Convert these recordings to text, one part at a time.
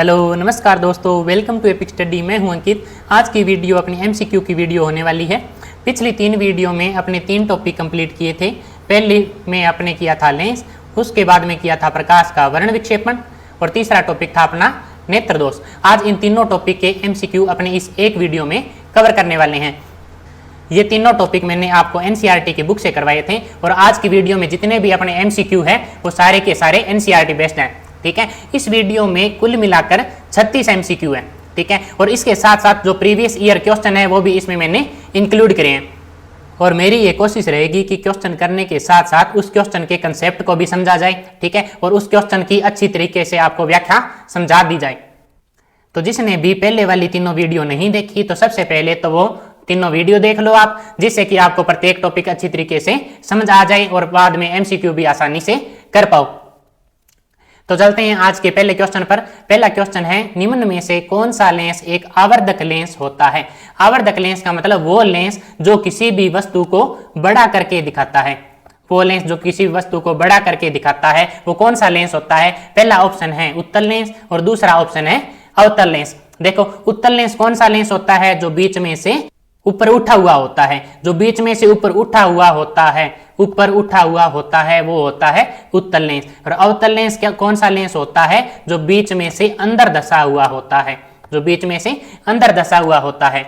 Hello नमस्कार दोस्तों, welcome to epic study. मैं हूं अंकित। आज की वीडियो अपनी एमसीक्यू की वीडियो होने वाली है। पिछली 3 वीडियो में अपने 3 टॉपिक कंप्लीट किए थे। पहले में अपने किया था लेंस, उसके बाद में किया था प्रकाश का वर्ण विक्षेपण और तीसरा टॉपिक था अपना नेत्र दोष। आज इन तीनों टॉपिक के एमसीक्यू अपने इस एक वीडियो में कवर करने वाले हैं। ये तीनों टॉपिक मैंने आपको एनसीईआरटी की बुक से करवाए थे और आज की वीडियो में जितने भी अपने एमसीक्यू हैं वो सारे के सारे एनसीईआरटी बेस्ड हैं। ठीक है, इस वीडियो में कुल मिलाकर 36 एमसीक्यू है। ठीक है, और इसके साथ साथ जो प्रीवियस ईयर क्वेश्चन है वो भी इसमें मैंने इंक्लूड करे हैं। और मेरी ये कोशिश रहेगी कि क्वेश्चन करने के साथ साथ उस क्वेश्चन के कंसेप्ट को भी समझा जाए। ठीक है, और उस क्वेश्चन की अच्छी तरीके से आपको व्याख्या समझा दी जाए। तो जिसने भी पहले वाली तीनों वीडियो नहीं देखी तो सबसे पहले तो वो तीनों वीडियो देख लो आप, जिससे कि आपको प्रत्येक टॉपिक अच्छी तरीके से समझ आ जाए और बाद में एमसीक्यू भी आसानी से कर पाओ। तो चलते हैं आज के पहले क्वेश्चन पर। पहला क्वेश्चन है, निम्न में से कौन सा लेंस एक आवर्धक लेंस होता है? आवर्धक लेंस का मतलब वो लेंस जो किसी भी वस्तु को बड़ा करके दिखाता है। वो लेंस जो किसी भी वस्तु को बड़ा करके दिखाता है वो कौन सा लेंस होता है? पहला ऑप्शन है उत्तल लेंस और दूसरा ऑप्शन है अवतल लेंस। देखो, उत्तल लेंस कौन सा लेंस होता है? जो बीच में से ऊपर उठा हुआ होता है, जो बीच में से ऊपर उठा हुआ होता है, ऊपर उठा हुआ होता है, वो होता है उत्तल लेंस। और अवतल लेंस क्या कौन सा लेंस होता है? जो बीच में से अंदर धसा हुआ होता है, जो बीच में से अंदर धसा हुआ होता है।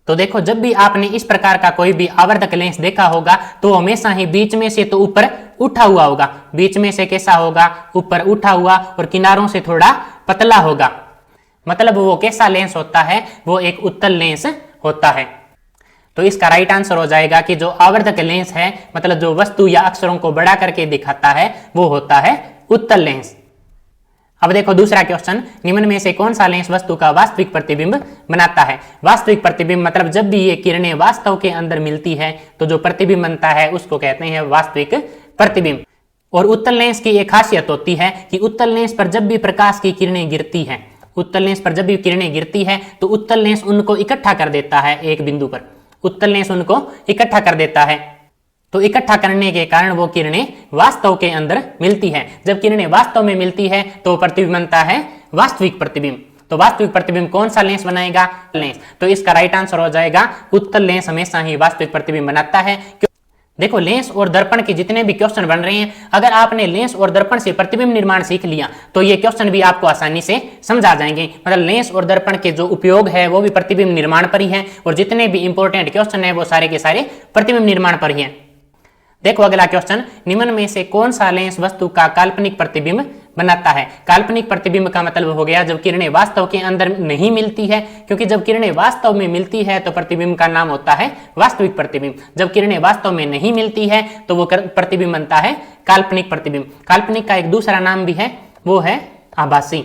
तो देखो, जब भी आपने इस प्रकार का कोई भी आवर्धक लेंस देखा होगा तो हमेशा ही बीच में से तो ऊपर उठा हुआ होगा। बीच में से कैसा होगा? ऊपर उठा हुआ और किनारों से थोड़ा पतला होगा। मतलब वो कैसा लेंस होता है? वो एक उत्तल लेंस होता है। तो इसका राइट आंसर हो जाएगा कि जो आवर्धक लेंस है, मतलब जो वस्तु या अक्षरों को बड़ा करके दिखाता है, वो होता है उत्तल लेंस। अब देखो दूसरा क्वेश्चन, निम्न में से कौन सा लेंस वस्तु का वास्तविक प्रतिबिंब बनाता है? वास्तविक प्रतिबिंब मतलब जब भी ये किरणें वास्तव के अंदर मिलती है तो जो प्रतिबिंब बनता है उसको कहते हैं वास्तविक प्रतिबिंब। और उत्तल लेंस की एक खासियत होती है कि उत्तल लेंस पर जब भी प्रकाश की किरणें गिरती हैं, उत्तल लेंस पर जब भी किरणें गिरती है तो उत्तल लेंस उनको इकट्ठा कर देता है एक बिंदु पर। उत्तल लेंस उनको इकट्ठा कर देता है। तो इकट्ठा करने के कारण वो किरणें वास्तव के अंदर मिलती है। जब किरणें वास्तव में मिलती है तो प्रतिबिंब बनता है वास्तविक प्रतिबिंब। तो वास्तविक प्रतिबिंब कौन सा लेंस बनाएगा? लेंस। तो इसका राइट आंसर हो जाएगा उत्तल लेंस हमेशा ही वास्तविक प्रतिबिंब बनाता है। देखो, लेंस और दर्पण के जितने भी क्वेश्चन बन रहे हैं, अगर आपने लेंस और दर्पण से प्रतिबिंब निर्माण सीख लिया तो ये क्वेश्चन भी आपको आसानी से समझ आ जाएंगे। मतलब लेंस और दर्पण के जो उपयोग है वो भी प्रतिबिंब निर्माण पर ही है और जितने भी इंपॉर्टेंट क्वेश्चन है वो सारे के सारे प्रतिबिंब निर्माण पर ही है। देखो अगला क्वेश्चन, निम्न में से कौन सा लेंस वस्तु का काल्पनिक प्रतिबिंब बनाता है? काल्पनिक प्रतिबिंब का मतलब हो गया जब किरणें वास्तव के अंदर नहीं मिलती है, क्योंकि जब किरणें वास्तव में मिलती है तो प्रतिबिंब का नाम होता है वास्तविक प्रतिबिंब। जब किरणें वास्तव में नहीं मिलती है तो वो प्रतिबिंब बनता है काल्पनिक प्रतिबिंब। काल्पनिक का एक दूसरा नाम भी है, वो है आभासी।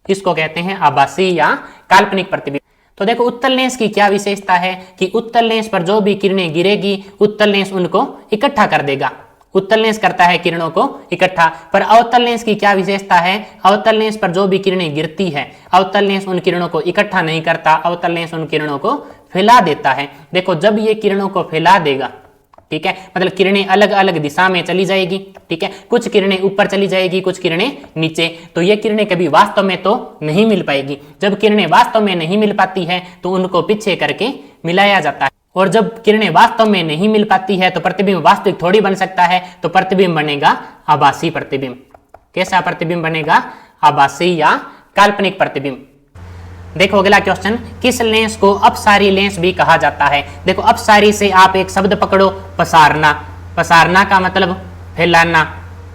इसको कहते हैं आभासी या काल्पनिक प्रतिबिंब। तो देखो, उत्तल लेंस की क्या विशेषता है कि उत्तल लेंस पर जो भी किरणें गिरेगी उत्तल लेंस उनको इकट्ठा कर देगा। उत्तल लेंस करता है किरणों को इकट्ठा। पर अवतल लेंस की क्या विशेषता है? अवतल लेंस पर जो भी किरणें गिरती है, अवतल लेंस उन किरणों को इकट्ठा नहीं करता, अवतल लेंस उन किरणों को फैला देता है। देखो, जब ये किरणों को फैला देगा, ठीक है, मतलब किरणें अलग अलग दिशा में चली जाएगी। ठीक है, कुछ किरणें ऊपर चली जाएगी, कुछ किरणें नीचे। तो ये किरणें कभी वास्तव में तो नहीं मिल पाएगी। जब किरणें वास्तव में नहीं मिल पाती है तो उनको पीछे करके मिलाया जाता है। और जब किरणें वास्तव में नहीं मिल पाती है तो प्रतिबिंब वास्तविक थोड़ी बन सकता है। तो प्रतिबिंब बनेगा आभासी प्रतिबिंब। कैसा प्रतिबिंब बनेगा? आभासी या काल्पनिक प्रतिबिंब। देखो अगला क्वेश्चन, किस लेंस को अपसारी लेंस भी कहा जाता है? देखो, अपसारी से आप एक शब्द पकड़ो, पसारना। पसारना का मतलब फैलाना।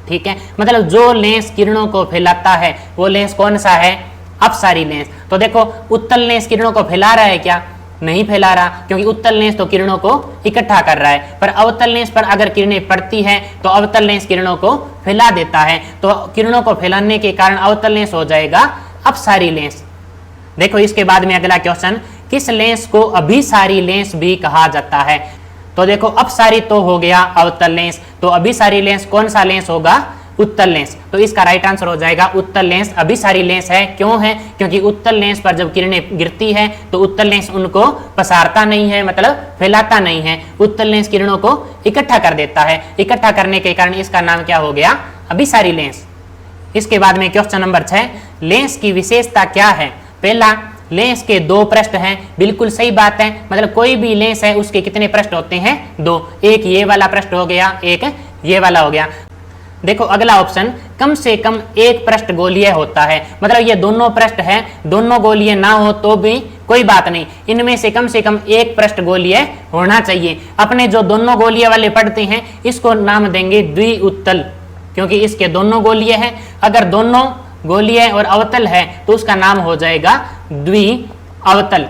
ठीक है, मतलब जो लेंस किरणों को फैलाता है वो लेंस कौन सा है? अपसारी लेंस। तो देखो, उत्तल लेंस किरणों को फैला रहा है क्या? नहीं फैला रहा, क्योंकि उत्तल लेंस तो किरणों को इकट्ठा कर रहा है। पर अवतल लेंस पर अगर किरणें पड़ती हैं तो अवतल लेंस किरणों को फैला देता है। तो किरणों को फैलाने के कारण अवतल लेंस हो जाएगा अपसारी लेंस। देखो इसके बाद में अगला क्वेश्चन, किस लेंस को अभिसारी लेंस भी कहा जाता है? तो देखो, अपसारी तो हो गया अवतल लेंस, तो अभिसारी लेंस कौन सा लेंस होगा? उत्तल लेंस। तो इसका राइट आंसर हो जाएगा उत्तल लेंस अभिसारी लेंस है। क्यों है? क्योंकि उत्तल लेंस पर जब किरणें गिरती है तो उत्तल लेंस उनको पसारता नहीं है, मतलब फैलाता नहीं है। उत्तल लेंस किरणों को इकट्ठा कर देता है। इकट्ठा करने के कारण इसका नाम क्या हो गया? अभिसारी लेंस। इसके बाद में क्वेश्चन नंबर 6, लेंस की विशेषता क्या है? पहला, लेंस के 2 पृष्ठ हैं, बिल्कुल सही बात है। मतलब कोई भी लेंस है उसके कितने पृष्ठ होते हैं? 2। एक ये वाला पृष्ठ हो गया, एक ये वाला हो गया। देखो अगला ऑप्शन, कम से कम एक पृष्ठ गोलीय होता है। मतलब ये दोनों पृष्ठ हैं, दोनों गोलीय ना हो तो भी कोई बात नहीं, इनमें से कम एक पृष्ठ गोलीय होना चाहिए। अपने जो दोनों गोलीय वाले पढ़ते हैं इसको नाम देंगे द्विउत्तल, क्योंकि इसके दोनों गोलीय हैं। अगर दोनों गोलीय और अवतल है तो उसका नाम हो जाएगा द्विअवतल।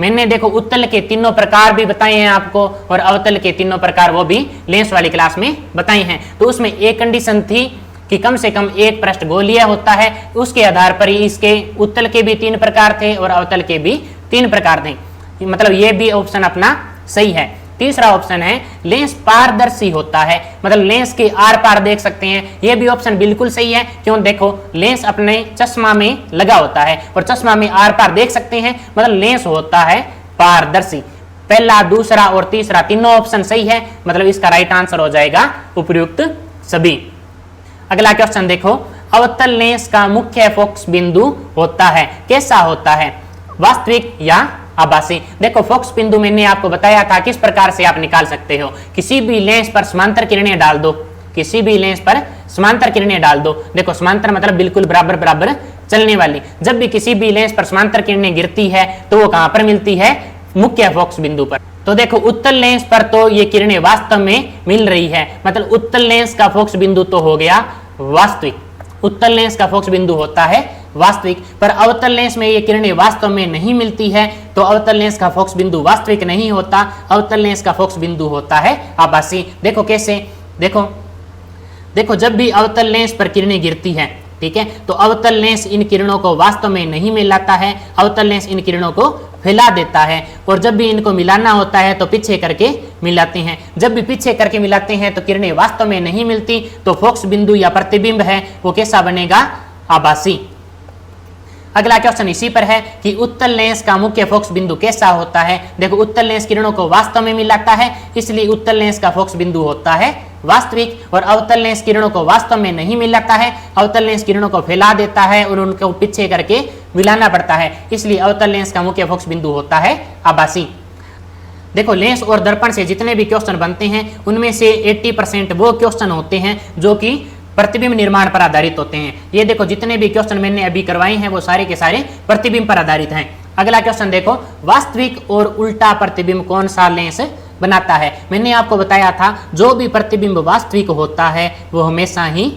मैंने देखो उत्तल के तीनों प्रकार भी बताए हैं आपको, और अवतल के तीनों प्रकार वो भी लेंस वाली क्लास में बताए हैं। तो उसमें एक कंडीशन थी कि कम से कम एक पृष्ठ गोलीय होता है, उसके आधार पर ही इसके उत्तल के भी 3 प्रकार थे और अवतल के भी 3 प्रकार थे। मतलब ये भी ऑप्शन अपना सही है। तीसरा ऑप्शन है, लेंस पारदर्शी होता है, मतलब लेंस के आर पार देख सकते हैं। यह भी ऑप्शन बिल्कुल सही है। क्यों? देखो लेंस अपने चश्मा में लगा होता है और चश्मा में आर पार देख सकते हैं, मतलब लेंस होता है पारदर्शी। पहला, दूसरा और तीसरा तीनों ऑप्शन सही है, मतलब इसका राइट आंसर हो जाएगा उपयुक्त सभी। अगला क्वेश्चन देखो, अवतल लेंस का मुख्य फोकस बिंदु होता है, कैसा होता है? वास्तविक या आभासी? देखो फोकस बिंदु मैंने आपको बताया था किस प्रकार से आप निकाल सकते हो। किसी भी लेंस पर समांतर किरणें डाल दो, किसी भी लेंस पर समांतर किरणें डाल दो। देखो समांतर मतलब बिल्कुल बराबर बराबर चलने वाली। जब भी किसी भी लेंस पर समांतर किरणें गिरती है तो वो कहां पर मिलती है? मुख्य फोकस बिंदु पर। तो देखो उत्तल लेंस पर तो ये किरणें वास्तव में मिल रही है, मतलब उत्तल लेंस का फोकस बिंदु तो हो गया वास्तविक। उत्तल लेंस का फोकस बिंदु होता है वास्तविक, पर अवतल लेंस में ये किरणें वास्तव में नहीं मिलती है, तो अवतल लेंस का फोकस बिंदु वास्तविक नहीं होता, अवतल लेंस का फोकस बिंदु होता है आभासी। देखो कैसे? देखो जब भी अवतल लेंस पर किरणें गिरती हैं, ठीक है, तो अवतल लेंस इन किरणों को वास्तव में नहीं मिलाता है, अवतल लेंस इन किरणों को फैला देता है। और जब भी इनको मिलाना होता है तो पीछे करके मिलाते हैं। जब भी पीछे करके मिलाते हैं तो किरणें वास्तव में नहीं मिलती, तो फोकस बिंदु या प्रतिबिंब है वो कैसा बनेगा? आभासी। अगला क्वेश्चन इसी पर है कि उत्तल लेंस का मुख्य फोकस बिंदु कैसा होता है? देखो उत्तल लेंस किरणों को वास्तव में मिलाता है, इसलिए उत्तल लेंस का फोकस बिंदु होता है वास्तविक। और अवतल लेंस किरणों को वास्तव में नहीं मिलाता है, अवतल लेंस किरणों को फैला देता है और उनको पीछे करके मिलाना पड़ता है, इसलिए अवतल लेंस का मुख्य फोकस बिंदु होता है आभासी। देखो लेंस और दर्पण से जितने भी क्वेश्चन बनते हैं उनमें से 80% वो क्वेश्चन होते हैं जो कि प्रतिबिंब निर्माण पर आधारित होते हैं। ये देखो जितने भी क्वेश्चन मैंने अभी करवाए हैं वो सारे के सारे प्रतिबिंब पर आधारित हैं। अगला क्वेश्चन देखो, वास्तविक और उल्टा प्रतिबिंब कौन सा लेंस बनाता है? मैंने आपको बताया था जो भी प्रतिबिंब वास्तविक होता है वो हमेशा ही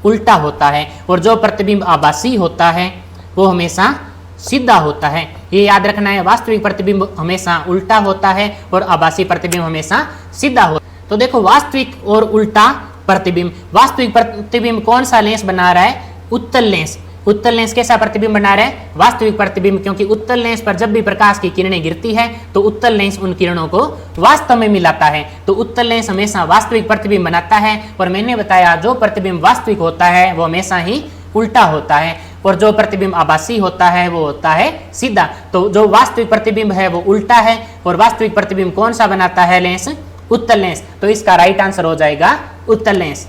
उल्टा होता है, और जो प्रतिबिंब आभासी होता है वो हमेशा सीधा होता है। ये याद रखना है, वास्तविक प्रतिबिंब हमेशा उल्टा होता है और आभासी प्रतिबिंब हमेशा सीधा होता है। तो देखो वास्तविक और उल्टा प्रतिबिंब, वास्तविक प्रतिबिंब कौन सा लेंस बना रहा है? उत्तल लेंस। उत्तल लेंस कैसा प्रतिबिंब बना रहा है? वास्तविक प्रतिबिंब, क्योंकि उत्तल लेंस पर जब भी प्रकाश की किरणें गिरती है तो उत्तल लेंस उन किरणों को वास्तव में मिलाता है, तो उत्तल लेंस हमेशा वास्तविक प्रतिबिंब बनाता है। और मैंने बताया जो प्रतिबिंब वास्तविक होता है वो हमेशा ही उल्टा होता है, और जो प्रतिबिंब आभासी होता है वो होता है सीधा। तो जो वास्तविक प्रतिबिंब है वो उल्टा है, और वास्तविक प्रतिबिंब कौन सा बनाता है लेंस? उत्तल लेंस। तो इसका राइट आंसर हो जाएगा उत्तल लेंस।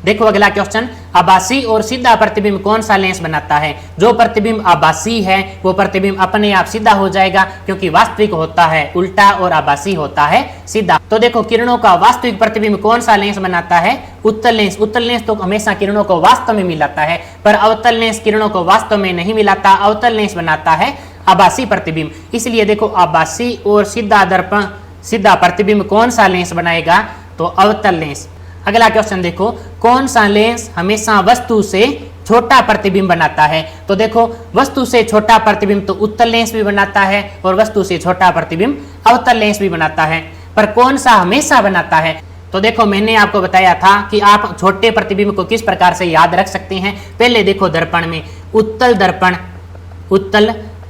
देखो अगला क्वेश्चन, आभासी और सीधा प्रतिबिंब कौन सा लेंस बनाता है? जो प्रतिबिंब आभासी है वो प्रतिबिंब अपने आप सीधा हो जाएगा, क्योंकि वास्तविक होता है उल्टा और आभासी होता है सीधा। तो देखो किरणों का वास्तविक प्रतिबिंब कौन सा लेंस बनाता है? उत्तल लेंस। उत्तल लेंस तो हमेशा किरणों को वास्तव में मिलाता है, पर अवतल लेंस किरणों को वास्तव में नहीं मिलाता, अवतल लेंस बनाता है आभासी प्रतिबिंब। इसलिए देखो आभासी और सीधा दर्पण सीधा प्रतिबिंब कौन सा लेंस बनाएगा? तो अवतल लेंस। अगला क्वेश्चन देखो, कौन सा लेंस हमेशा वस्तु से छोटा प्रतिबिंब बनाता है? तो देखो वस्तु से छोटा प्रतिबिंब तो उत्तल लेंस भी बनाता है, और वस्तु से छोटा प्रतिबिंब अवतल लेंस भी बनाता है, पर कौन सा हमेशा बनाता है? तो देखो मैंने आपको बताया था कि आप छोटे प्रतिबिंब को किस प्रकार से याद रख सकते हैं। पहले देखो दर्पण में उत्तल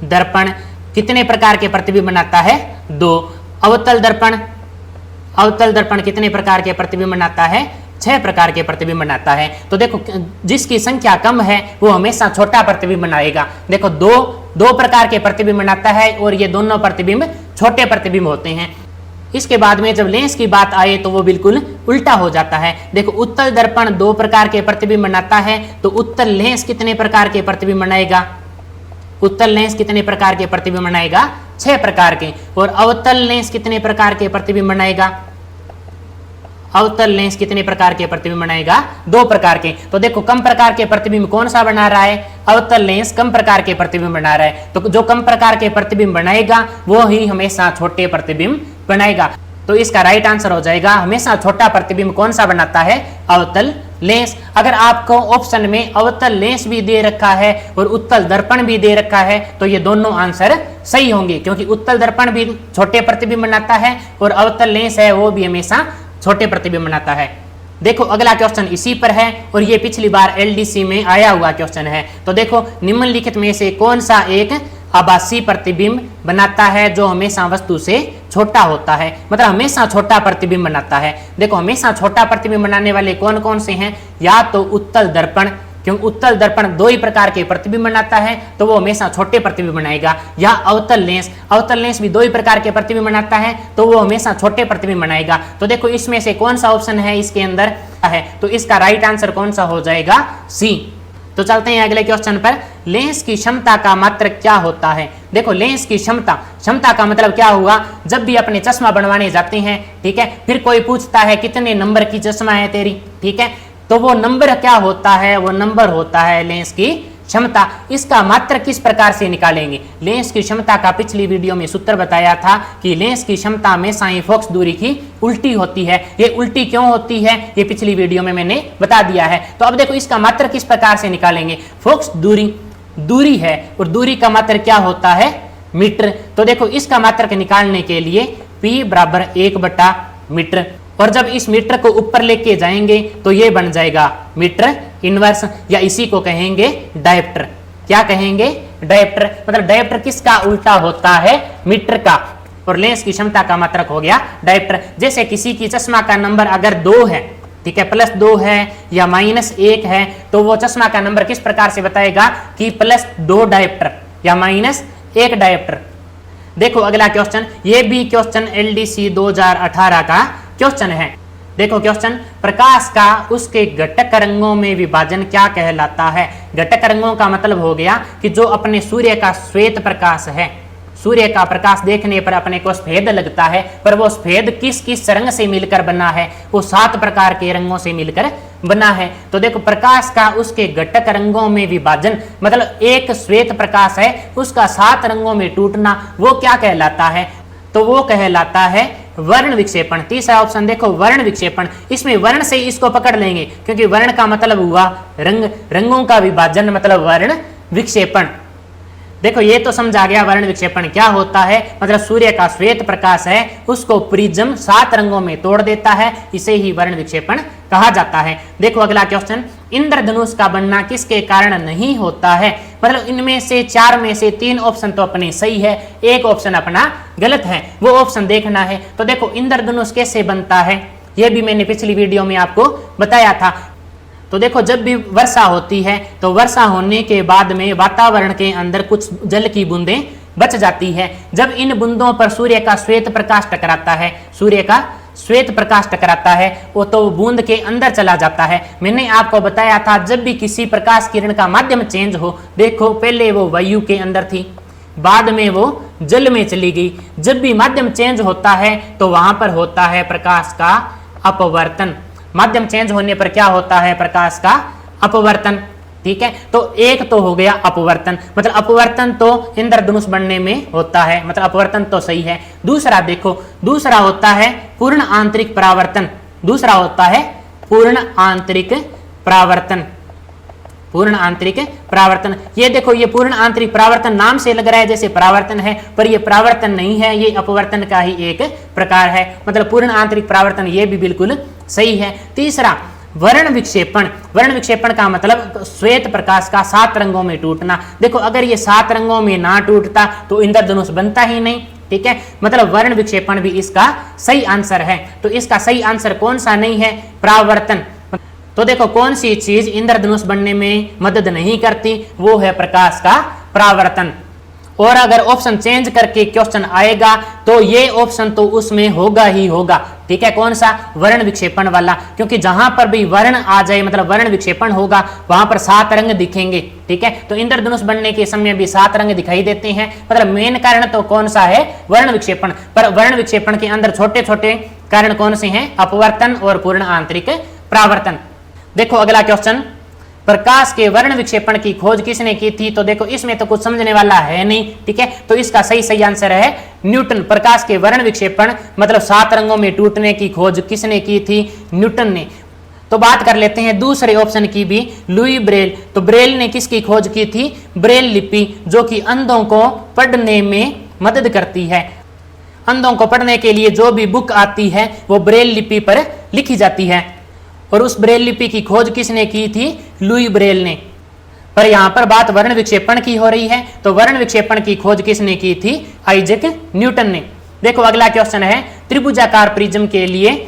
दर्पण कितने प्रकार के प्रतिबिंब बनाता है? 2। अवतल दर्पण कितने प्रकार के प्रतिबिंब बनाता है? 6 प्रकार के प्रतिबिंब बनाता है। तो देखो जिसकी संख्या कम है वो हमेशा छोटा प्रतिबिंब बनाएगा। देखो दो प्रकार के प्रतिबिंब बनाता है, और ये दोनों प्रतिबिंब छोटे प्रतिबिंब होते हैं। इसके बाद में जब लेंस की बात आए तो वो बिल्कुल उल्टा हो जाता है। देखो उत्तल दर्पण 2 प्रकार के प्रतिबिंब बनाता है, तो उत्तल लेंस कितने प्रकार के प्रतिबिंब बनाएगा? उत्तल लेंस कितने प्रकार के प्रतिबिंब बनाएगा? 6 प्रकार के। और अवतल लेंस कितने प्रकार के प्रतिबिंब बनाएगा? अवतल लेंस कितने प्रकार के प्रतिबिंब बनाएगा? 2 प्रकार के। तो देखो कम प्रकार के प्रतिबिंब कौन सा बना रहा है? अवतल लेंस कम प्रकार के प्रतिबिंब बना रहा है। तो जो कम प्रकार के प्रतिबिंब बनाएगा वो ही हमेशा छोटे प्रतिबिंब बनाएगा। तो इसका राइट आंसर हो जाएगा हमेशा छोटा प्रतिबिंब कौन सा बनाता है? अवतल लेंस। अगर आपको ऑप्शन में अवतल लेंस भी दे रखा है और उत्तल दर्पण भी दे रखा है तो ये दोनों आंसर सही होंगे, क्योंकि उत्तल दर्पण भी छोटे प्रतिबिंब बनाता है और अवतल लेंस है वो भी हमेशा छोटे प्रतिबिंब बनाता है। देखो अगला क्वेश्चन इसी पर है और ये पिछली बार एलडीसी में आया हुआ क्वेश्चन है। तो देखो निम्नलिखित में से कौन सा एक आभासी प्रतिबिंब बनाता है जो हमेशा वस्तु से छोटा होता है, मतलब हमेशा छोटा प्रतिबिंब बनाता है। देखो हमेशा छोटा प्रतिबिंब बनाने वाले कौन कौन से हैं? या तो उत्तल दर्पण, क्योंकि उत्तल दर्पण 2 ही प्रकार के प्रतिबिंब बनाता है तो वो हमेशा छोटे प्रतिबिंब बनाएगा, या अवतल लेंस, अवतल लेंस भी 2 ही प्रकार के प्रतिबिंब बनाता है तो वो हमेशा छोटे प्रतिबिंब बनाएगा। तो देखो इसमें से कौन सा ऑप्शन है इसके अंदर है? तो इसका राइट आंसर कौन सा हो जाएगा? सी। तो चलते हैं अगले क्वेश्चन पर। लेंस की क्षमता का मात्रक क्या होता है? देखो लेंस की क्षमता का मतलब क्या हुआ? जब भी अपने चश्मा बनवाने जाते हैं, ठीक है, फिर कोई पूछता है कितने नंबर की चश्मा है तेरी, ठीक है, तो वो नंबर क्या होता है? वो नंबर होता है लेंस की क्षमता। इसका मात्रक किस प्रकार से निकालेंगे? लेंस की क्षमता का पिछली वीडियो में सूत्र बताया था कि लेंस की क्षमता में साइन फोकस दूरी की उल्टी होती है। ये उल्टी क्यों होती है ये पिछली वीडियो में मैंने बता दिया है। तो अब देखो इसका मात्रक किस प्रकार से निकालेंगे? फोकस दूरी है और दूरी का मात्रक क्या होता है? मीटर। तो देखो इसका मात्रक निकालने के लिए P बराबर 1/मीटर, और जब इस मीटर को ऊपर लेके जाएंगे तो ये बन जाएगा मीटर इनवर्स, या इसी को कहेंगे डायप्टर। क्या कहेंगे? डायप्टर। मतलब डायप्टर किसका उल्टा होता है? मीटर का। और लेंस की क्षमता का मात्रक हो गया डायप्टर। जैसे किसी की चश्मा का नंबर अगर 2 है, ठीक है, +2 है या -1 है, तो वो चश्मा का नंबर किस प्रकार से बताएगा कि +2 डायप्टर या -1 डायप्टर। देखो अगला क्वेश्चन, ये भी क्वेश्चन एलडीसी 2018 का क्वेश्चन है। देखो क्वेश्चन, प्रकाश का उसके घटक रंगों में विभाजन क्या कहलाता है? घटक रंगों का मतलब हो गया कि जो अपने सूर्य का श्वेत प्रकाश है, सूर्य का प्रकाश देखने पर अपने को सफेद लगता है, पर वो सफेद किस किस रंग से मिलकर बना है? वो 7 प्रकार के रंगों से मिलकर बना है। तो देखो प्रकाश का उसके घटक रंगों में विभाजन, मतलब एक श्वेत प्रकाश है उसका 7 रंगों में टूटना, वो क्या कहलाता है? तो वो कहलाता है वर्ण विक्षेपण। तीसरा ऑप्शन देखो वर्ण विक्षेपण। इसमें वर्ण से इसको पकड़ लेंगे क्योंकि वर्ण का मतलब हुआ रंग, रंगों का विभाजन मतलब वर्ण विक्षेपण। देखो ये तो समझा गया वर्ण विक्षेपण क्या होता है। मतलब सूर्य का श्वेत प्रकाश है उसको प्रिज्म 7 रंगों में तोड़ देता है, इसे ही वर्ण विक्षेपण कहा जाता है। देखो अगला क्वेश्चन, इंद्रधनुष का बनना किसके कारण नहीं होता है? मतलब इनमें से 4 में से 3 ऑप्शन तो अपने सही है, एक ऑप्शन अपना गलत है, वो ऑप्शन देखना है। तो देखो इंद्रधनुष कैसे बनता है ये भी मैंने पिछली वीडियो में आपको बताया था। तो देखो जब भी वर्षा होती है तो वर्षा होने के बाद में वातावरण के अंदर कुछ जल की बूंदें बच जाती है। जब इन बूंदों पर सूर्य का श्वेत प्रकाश टकराता है, सूर्य का श्वेत प्रकाश टकराता है वो तो बूंद के अंदर चला जाता है। मैंने आपको बताया था जब भी किसी प्रकाश किरण का माध्यम चेंज हो, देखो पहले वो वायु के अंदर थी, बाद में वो जल में चली गई। जब भी माध्यम चेंज होता है तो वहां पर होता है प्रकाश का अपवर्तन। माध्यम चेंज होने पर क्या होता है? प्रकाश का अपवर्तन। ठीक है, तो एक तो हो गया अपवर्तन, मतलब अपवर्तन तो इंद्रधनुष बनने में होता है, मतलब अपवर्तन तो सही है। दूसरा देखो, दूसरा होता है पूर्ण आंतरिक परावर्तन। दूसरा होता है पूर्ण आंतरिक परावर्तन। पूर्ण आंतरिक परावर्तन, ये देखो ये पूर्ण आंतरिक परावर्तन नाम से लग रहा है जैसे परावर्तन है, पर ये परावर्तन नहीं है, ये अपवर्तन का ही एक प्रकार है। मतलब पूर्ण आंतरिक परावर्तन ये भी बिल्कुल सही है। तीसरा वर्ण विक्षेपण। वर्ण विक्षेपण का मतलब श्वेत प्रकाश का 7 रंगों में टूटना। देखो अगर ये 7 रंगों में ना टूटता तो इंद्रधनुष बनता ही नहीं। ठीक है, मतलब वर्ण विक्षेपण भी इसका सही आंसर है। तो इसका सही आंसर कौन सा नहीं है? परावर्तन। तो देखो कौन सी चीज इंद्रधनुष बनने में मदद नहीं करती, वो है प्रकाश का परावर्तन। और अगर ऑप्शन चेंज करके क्वेश्चन आएगा तो ये ऑप्शन तो उसमें होगा ही होगा। ठीक है, कौन सा? वर्ण विक्षेपण वाला, क्योंकि जहां पर भी वर्ण आ जाए मतलब वर्ण विक्षेपण होगा वहां पर 7 रंग दिखेंगे। ठीक है, तो इंद्रधनुष बनने के समय भी 7 रंग दिखाई देते हैं, मतलब मेन कारण तो कौन सा है? वर्ण विक्षेपण। पर वर्ण विक्षेपण के अंदर छोटे छोटे कारण कौन से हैं? अपवर्तन और पूर्ण आंतरिक परावर्तन। देखो अगला क्वेश्चन, प्रकाश के वर्ण विक्षेपण की खोज किसने की थी? तो देखो इसमें तो कुछ समझने वाला है नहीं। ठीक है, तो इसका सही आंसर है न्यूटन। प्रकाश के वर्ण विक्षेपण मतलब 7 रंगों में टूटने की खोज किसने की थी? न्यूटन ने। तो बात कर लेते हैं दूसरे ऑप्शन की भी, लुई ब्रेल। तो ब्रेल ने किसकी खोज की थी? ब्रेल लिपि, जो कि अंधों को पढ़ने में मदद करती है। अंधों को पढ़ने के लिए जो भी बुक आती है वो ब्रेल लिपि पर लिखी जाती है, और उस ब्रेल लिपि की खोज किसने की थी? लुई ब्रेल ने। पर यहां पर बात वर्ण विक्षेपण की हो रही है, तो वर्ण विक्षेपण की खोज किसने की थी? आइजैक न्यूटन ने। देखो अगला क्वेश्चन है, त्रिभुजाकार प्रिज्म के लिए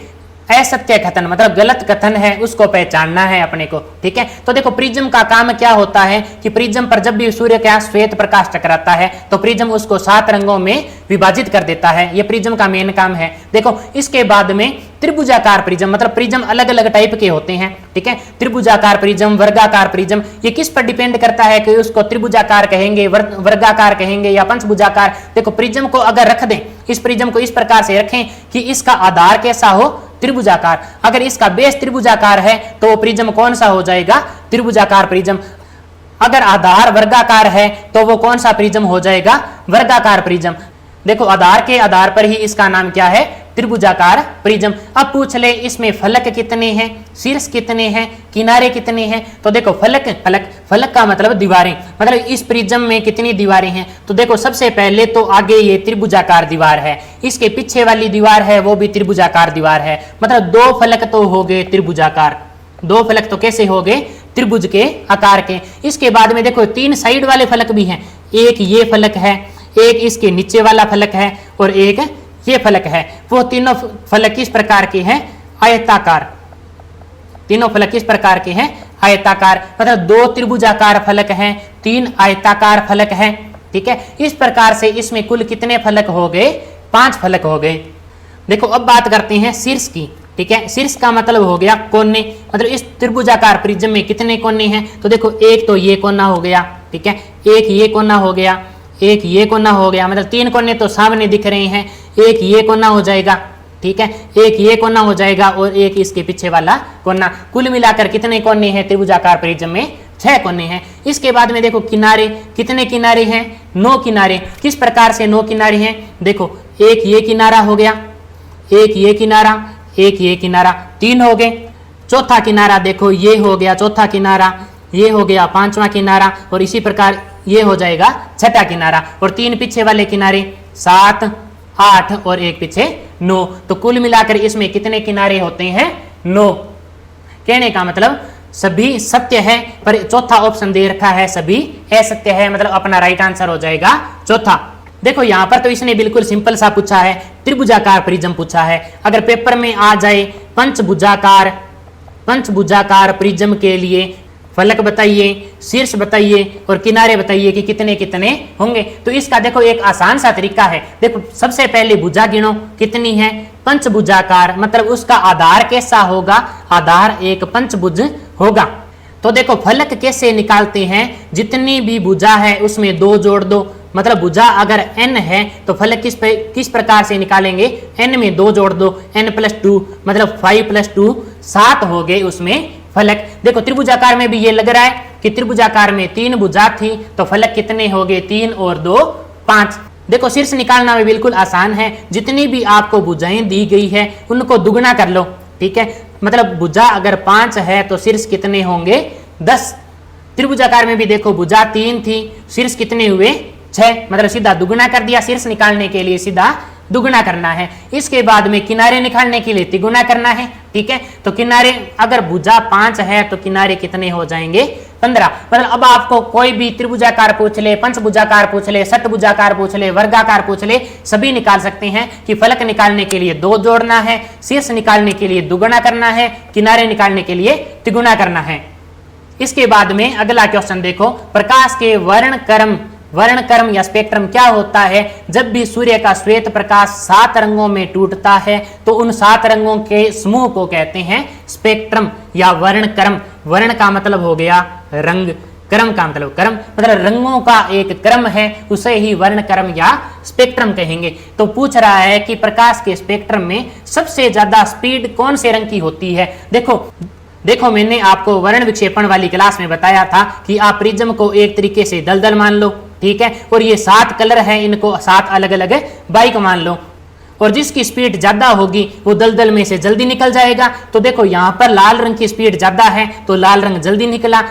असत्य कथन मतलब गलत कथन है उसको पहचानना है अपने को। ठीक है, तो देखो प्रिज्म का काम क्या होता है कि प्रिज्म पर जब भी सूर्य का श्वेत प्रकाश टकराता है तो प्रिज्म उसको 7 रंगों में विभाजित कर देता है, ये प्रिज्म का मेन काम है। देखो इसके बाद में त्रिभुजाकार प्रिज्म मतलब प्रिज्म अलग अलग टाइप के होते हैं। ठीक है, त्रिभुजाकार प्रिज्म, वर्गाकार प्रिज्म, ये किस पर डिपेंड करता है कि उसको त्रिभुजाकार कहेंगे, वर्गाकार कहेंगे या पंचभुजाकार। देखो प्रिज्म को अगर रख दें, इस प्रिज्म को इस प्रकार से रखें कि इसका आधार कैसा हो? त्रिभुजाकार। अगर इसका बेस त्रिभुजाकार है तो वो प्रिज्म कौन सा हो जाएगा? त्रिभुजाकार प्रिज्म। अगर आधार वर्गाकार है तो वो कौन सा प्रिज्म हो जाएगा? वर्गाकार प्रिज्म। देखो आधार के आधार पर ही इसका नाम क्या है? त्रिभुजाकार प्रिज्म। अब पूछ ले इसमें फलक कितने हैं, शीर्ष कितने हैं, किनारे कितने हैं? तो देखो फलक फलक फलक का मतलब दीवारें, मतलब इस प्रिज्म में कितनी दीवारें हैं? तो देखो सबसे पहले तो आगे ये त्रिभुजाकार दीवार है, इसके पीछे वाली दीवार है वो भी त्रिभुजाकार दीवार है, मतलब 2 फलक तो हो गए त्रिभुजाकार। 2 फलक तो कैसे हो गए? त्रिभुज के आकार के। इसके बाद में देखो 3 साइड वाले फलक भी हैं, एक ये फलक है, एक इसके नीचे वाला फलक है और एक ये फलक है। वो तीनों फलक किस प्रकार के हैं? आयताकार। तीनों फलक किस प्रकार के हैं? आयताकार, मतलब 2 त्रिभुजाकार फलक हैं, 3 आयताकार फलक हैं। ठीक है, इस प्रकार से इसमें कुल कितने फलक हो गए? 5 फलक हो गए। देखो अब बात करते हैं शीर्ष की। ठीक है, शीर्ष का मतलब हो गया कोने, मतलब इस त्रिभुजाकार प्रिज्म में कितने कोने हैं? तो देखो एक तो ये कोना हो गया, ठीक है, एक ये कोना हो गया, एक ये कोना हो गया, मतलब 3 कोने तो सामने दिख रहे हैं, एक ये कोना हो जाएगा, ठीक है, एक ये कोना हो जाएगा और एक इसके पीछे वाला कोना। कुल मिलाकर कितने कोने हैं त्रिभुजाकार प्रिज्म में? 6 कोने हैं। इसके बाद में देखो किनारे, कितने किनारे हैं? 9 किनारे। किस प्रकार से 9 किनारे हैं? देखो एक ये किनारा हो गया, एक ये किनारा, एक ये किनारा, 3 हो गए। चौथा किनारा देखो ये हो गया चौथा किनारा, ये हो गया 5वां किनारा और इसी प्रकार ये हो जाएगा 6ठा किनारा, और 3 पीछे वाले किनारे 7, 8 और एक पीछे 9। तो कुल मिलाकर इसमें कितने किनारे होते हैं? 9। कहने का मतलब सभी सत्य है, पर चौथा ऑप्शन दे रखा है सभी असत्य है, मतलब अपना राइट आंसर हो जाएगा चौथा। देखो यहां पर तो इसने बिल्कुल सिंपल सा पूछा है, त्रिभुजाकार प्रिज्म पूछा है। अगर पेपर में आ जाए पंचभुजाकार प्रिज्म के लिए फलक बताइए, शीर्ष बताइए और किनारे बताइए कि कितने कितने होंगे, तो इसका देखो एक आसान सा तरीका है। देखो सबसे पहले भुजा गिनो कितनी है? पंचभुजाकार, मतलब उसका आधार कैसा होगा? आधार एक पंचभुज होगा। तो देखो फलक कैसे निकालते हैं? जितनी भी भुजा है उसमें 2 जोड़ दो, मतलब भुजा अगर n है तो फलक किस प्रकार से निकालेंगे? n में 2 जोड़ दो, n+2 मतलब 5+2 7 हो गए उसमें फलक। देखो त्रिभुजाकार में भी ये लग रहा है कि त्रिभुजाकार में 3 भुजा थी तो फलक कितने हो गए? 3 और 2 5। देखो शीर्ष निकालना भी बिल्कुल आसान है, जितनी भी आपको भुजाएं दी गई है उनको दुगना कर लो, ठीक है, मतलब भुजा अगर 5 है तो शीर्ष कितने होंगे? 10। त्रिभुजाकार में भी देखो भुजा 3 थी, शीर्ष कितने हुए? 6, मतलब सीधा दुगना कर दिया। शीर्ष निकालने के लिए सीधा दुगना करना है। इसके बाद में किनारे निकालने के लिए तिगुना करना है, ठीक है। तो किनारे अगर भुजा 5 है तो किनारे कितने हो जाएंगे? 15। मतलब अब आपको कोई भी त्रिभुजाकार पूछ ले, पंचभुजाकार पूछ ले, षटभुजाकार पूछ ले, वर्गाकार पूछ ले, सभी निकाल सकते हैं कि फलक निकालने के लिए 2 जोड़ना है, शीर्ष निकालने के लिए दुगुना करना है, किनारे निकालने के लिए तिगुना करना है। इसके बाद में अगला क्वेश्चन देखो, प्रकाश के वर्ण क्रम वर्णक्रम या स्पेक्ट्रम क्या होता है? जब भी सूर्य का श्वेत प्रकाश 7 रंगों में टूटता है तो उन 7 रंगों के समूह को कहते हैं स्पेक्ट्रम या वर्णक्रम। वर्ण का मतलब हो गया रंग, क्रम का मतलब क्रम, मतलब रंगों का एक क्रम है, उसे ही वर्णक्रम या स्पेक्ट्रम कहेंगे। तो पूछ रहा है कि प्रकाश के स्पेक्ट्रम में सबसे ज्यादा स्पीड कौन से रंग की होती है? देखो मैंने आपको वर्ण विक्षेपण वाली क्लास में बताया था कि आप प्रिज्म को एक तरीके से दलदल मान लो, ठीक है, और ये 7 कलर है, इनको 7 अलग अलग बाइक मान लो, और जिसकी स्पीड ज्यादा होगी वो दलदल में से जल्दी निकल जाएगा। तो देखो यहाँ पर लाल रंग की स्पीड ज्यादा है तो लाल रंग जल्दी निकला,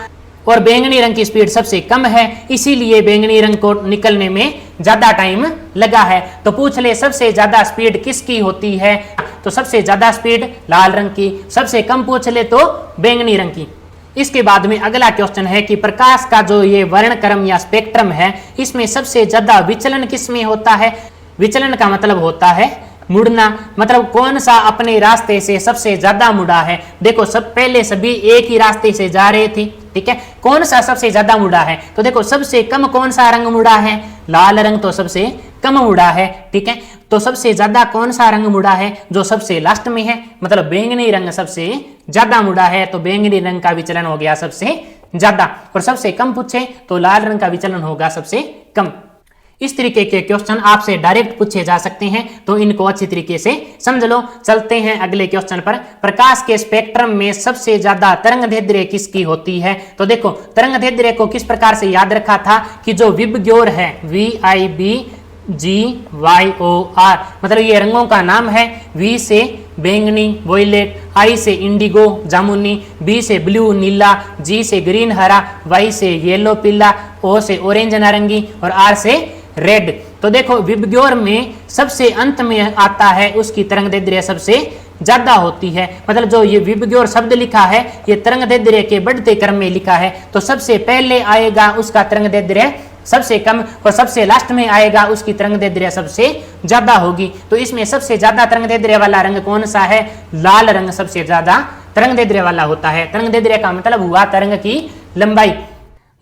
और बैंगनी रंग की स्पीड सबसे कम है, इसीलिए बैंगनी रंग को निकलने में ज्यादा टाइम लगा है। तो पूछ ले सबसे ज्यादा स्पीड किसकी होती है? तो सबसे ज्यादा स्पीड लाल रंग की, सबसे कम पूछ ले तो बैंगनी रंग की। इसके बाद में अगला क्वेश्चन है कि प्रकाश का जो ये वर्णक्रम या स्पेक्ट्रम है, इसमें सबसे ज्यादा विचलन किस में होता है? विचलन का मतलब होता है मुड़ना, मतलब कौन सा अपने रास्ते से सबसे ज्यादा मुड़ा है। देखो सब पहले सभी एक ही रास्ते से जा रहे थे, ठीक है, कौन सा सबसे ज्यादा मुड़ा है? तो देखो सबसे कम कौन सा रंग मुड़ा है? लाल रंग तो सबसे कम मुड़ा है, ठीक है। तो सबसे ज्यादा कौन सा रंग मुड़ा है? जो सबसे लास्ट में है, मतलब बैंगनी रंग सबसे ज्यादा मुड़ा है, तो बैंगनी रंग का विचलन हो गया सबसे ज्यादा। और सबसे कम पूछे तो लाल रंग का विचलन होगा सबसे कम। इस तरीके के क्वेश्चन आपसे डायरेक्ट पूछे जा सकते हैं, तो इनको अच्छी तरीके से समझ लो। चलते हैं अगले क्वेश्चन पर। प्रकाश के स्पेक्ट्रम में सबसे ज्यादा तरंगदैर्ध्य किसकी होती है? तो देखो तरंगदैर्ध्य को किस प्रकार से याद रखा था कि जो विबग्योर है, VIBGYOR, मतलब ये रंगों का नाम है। V से बैंगनी वोयलेट, I से इंडिगो जामुनी, B से ब्लू नीला, G से ग्रीन हरा, Y से येलो पीला, O से ऑरेंज नारंगी और R से रेड। तो देखो विबग्योर में सबसे अंत में आता है, उसकी तरंगदैर्ध्य सबसे ज्यादा होती है। मतलब जो ये विबग्योर शब्द लिखा है ये तरंगदैर्ध्य के बढ़ते क्रम में लिखा है, तो सबसे पहले आएगा उसका तरंगदैर्ध्य सबसे कम, और सबसे लास्ट में आएगा उसकी तरंगदैर्ध्य सबसे ज्यादा होगी। तो इसमें सबसे ज्यादा तरंगदैर्ध्य वाला रंग कौन सा है? लाल रंग सबसे ज्यादा तरंगदैर्ध्य वाला होता है। तरंगदैर्ध्य का मतलब हुआ तरंग की लंबाई।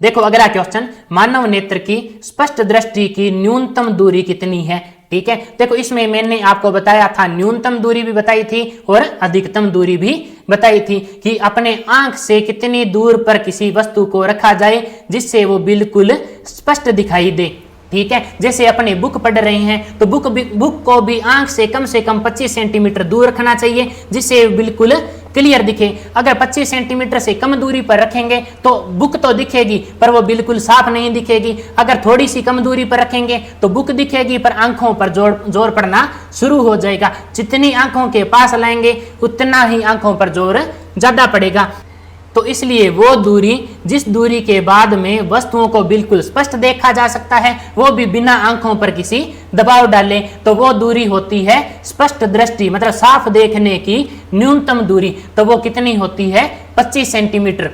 देखो अगला क्वेश्चन, मानव नेत्र की स्पष्ट दृष्टि की न्यूनतम दूरी कितनी है? ठीक है, देखो इसमें मैंने आपको बताया था, न्यूनतम दूरी भी बताई थी और अधिकतम दूरी भी बताई थी कि अपने आंख से कितनी दूर पर किसी वस्तु को रखा जाए जिससे वो बिल्कुल स्पष्ट दिखाई दे। ठीक है, जैसे अपने बुक पढ़ रहे हैं तो बुक को भी आंख से कम 25 सेंटीमीटर दूर रखना चाहिए जिससे बिल्कुल क्लियर दिखे। अगर 25 सेंटीमीटर से कम दूरी पर रखेंगे तो बुक तो दिखेगी पर वो बिल्कुल साफ नहीं दिखेगी। अगर थोड़ी सी कम दूरी पर रखेंगे तो बुक दिखेगी पर आंखों पर जोर पड़ना शुरू हो जाएगा। जितनी आंखों के पास लाएंगे उतना ही आंखों पर जोर ज्यादा पड़ेगा। तो इसलिए वो दूरी, जिस दूरी के बाद में वस्तुओं को बिल्कुल स्पष्ट देखा जा सकता है, वो भी बिना आंखों पर किसी दबाव डाले, तो वो दूरी होती है स्पष्ट दृष्टि, मतलब साफ देखने की न्यूनतम दूरी। तो वो कितनी होती है? 25 सेंटीमीटर।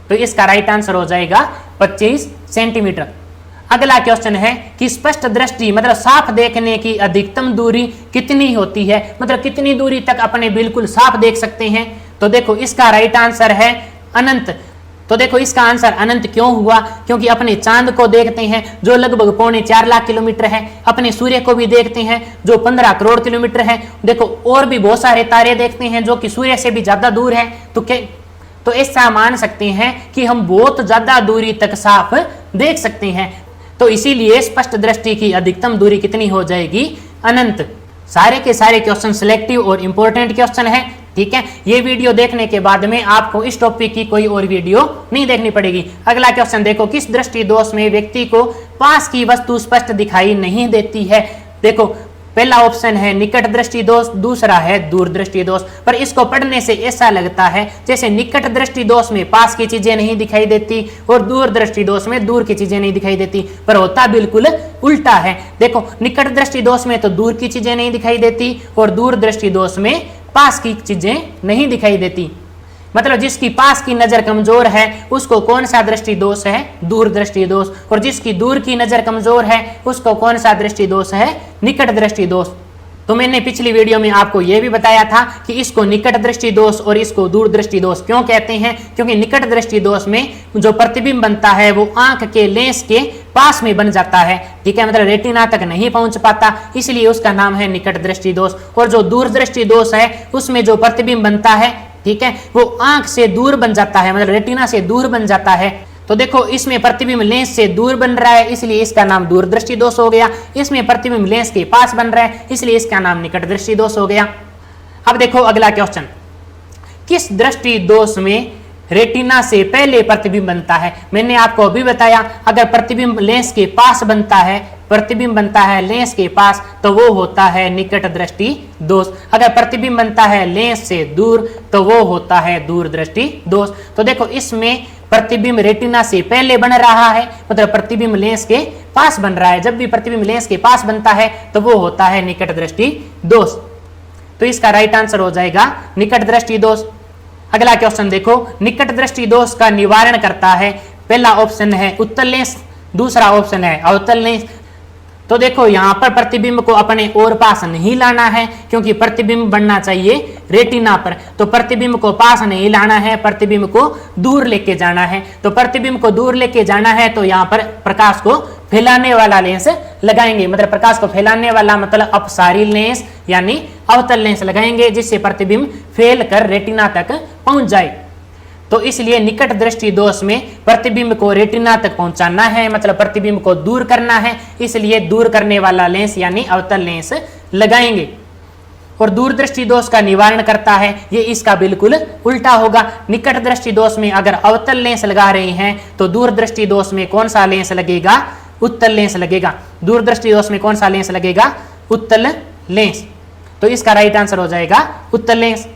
तो इसका राइट आंसर हो जाएगा 25 सेंटीमीटर। अगला क्वेश्चन है कि स्पष्ट दृष्टि मतलब साफ देखने की अधिकतम दूरी कितनी होती है, मतलब कितनी दूरी तक अपने बिल्कुल साफ देख सकते हैं। तो देखो इसका राइट आंसर है अनंत। तो देखो इसका आंसर अनंत क्यों हुआ? क्योंकि अपने चांद को देखते हैं जो लगभग 4.25 लाख किलोमीटर है, अपने सूर्य को भी देखते हैं जो 15 करोड़ किलोमीटर है। देखो और भी बहुत सारे तारे देखते हैं जो कि सूर्य से भी ज्यादा दूर है। तो ऐसा मान सकते हैं कि हम बहुत ज्यादा दूरी तक साफ देख सकते हैं। तो इसीलिए स्पष्ट दृष्टि की अधिकतम दूरी कितनी हो जाएगी? अनंत। सारे के सारे क्वेश्चन सिलेक्टिव और इंपॉर्टेंट क्वेश्चन है। ठीक है, ये वीडियो देखने के बाद में आपको इस टॉपिक की कोई और वीडियो नहीं देखनी पड़ेगी। अगला क्वेश्चन देखो, किस दृष्टि दोष में व्यक्ति को पास की वस्तु स्पष्ट दिखाई नहीं देती है? देखो पहला ऑप्शन है निकट दृष्टि दोष, दूसरा है दूर दृष्टि दोष। पर इसको पढ़ने से ऐसा लगता है जैसे निकट दृष्टि दोष में पास की चीजें नहीं दिखाई देती और दूर दृष्टि दोष में दूर की चीजें नहीं दिखाई देती, पर होता बिल्कुल उल्टा है। देखो निकट दृष्टि दोष में तो दूर की चीजें नहीं दिखाई देती और दूर दृष्टि दोष में पास की चीजें नहीं दिखाई देती। मतलब जिसकी पास की नजर कमजोर है उसको कौन सा दृष्टि दोष है? दूर दृष्टि दोष। और जिसकी दूर की नजर कमजोर है उसको कौन सा दृष्टि दोष है? निकट दृष्टि दोष। तो मैंने पिछली वीडियो में आपको यह भी बताया था कि इसको निकट दृष्टि दोष और इसको दूर दृष्टि दोष क्यों कहते हैं, क्योंकि निकट दृष्टि दोष में जो प्रतिबिंब बनता है वो आंख के लेंस के पास में बन जाता है, ठीक है, मतलब रेटिना तक नहीं पहुंच पाता, इसलिए उसका नाम है निकट दृष्टि दोष। और जो दूर दृष्टि दोष है उसमें जो प्रतिबिंब बनता है, ठीक है, वो आंख से दूर बन जाता है, मतलब रेटिना से दूर बन जाता है। तो देखो इसमें प्रतिबिंब लेंस से दूर बन रहा है, इसलिए इसका नाम दूरदृष्टि दोष हो गया। इसमें प्रतिबिंब लेंस के पास बन रहा है, इसलिए इसका नाम निकट दृष्टि दोष हो गया। अब देखो अगला क्वेश्चन, किस दृष्टि दोष में रेटिना से पहले प्रतिबिंब बनता है? मैंने आपको अभी बताया, अगर प्रतिबिंब लेंस के पास बनता है, प्रतिबिंब बनता है लेंस के पास, तो वो होता है निकट दृष्टि दोष। अगर प्रतिबिंब बनता है लेंस से दूर तो वो होता है दूर दृष्टि दोष। तो देखो इसमें प्रतिबिंब रेटिना से पहले बन रहा है, मतलब प्रतिबिंब लेंस के पास बन रहा है। जब भी प्रतिबिंब लेंस के पास बनता है तो वो होता है निकट दृष्टि दोष। तो इसका राइट आंसर हो जाएगा निकट दृष्टि दोष। अगला क्वेश्चन देखो, निकट दृष्टि दोष का निवारण करता है। पहला ऑप्शन है उत्तल लेंस, दूसरा ऑप्शन है अवतल लेंस। तो देखो यहाँ पर प्रतिबिंब को अपने और पास नहीं लाना है, क्योंकि प्रतिबिंब बनना चाहिए रेटिना पर, तो प्रतिबिंब को पास नहीं लाना है, प्रतिबिंब को दूर लेके जाना है। तो प्रतिबिंब को दूर लेके जाना है तो यहाँ पर प्रकाश को फैलाने वाला लेंस लगाएंगे, मतलब प्रकाश को फैलाने वाला मतलब अपसारी लेंस यानी अवतल लेंस लगाएंगे, जिससे प्रतिबिंब फैल कर रेटिना तक पहुंच जाए। तो इसलिए निकट दृष्टि दोष में प्रतिबिंब को रेटिना तक पहुंचाना है, मतलब प्रतिबिंब को दूर करना है, इसलिए दूर करने वाला लेंस यानी अवतल लेंस लगाएंगे। और दूर दृष्टि दोष का निवारण करता है, ये इसका बिल्कुल उल्टा होगा। निकट दृष्टि दोष में अगर अवतल लेंस लगा रहे हैं तो दूर दृष्टि दोष में कौन सा लेंस लगेगा? उत्तल लेंस लगेगा। दूर दृष्टि दोष में कौन सा लेंस लगेगा? उत्तल लेंस। तो इसका राइट आंसर हो जाएगा उत्तल लेंस।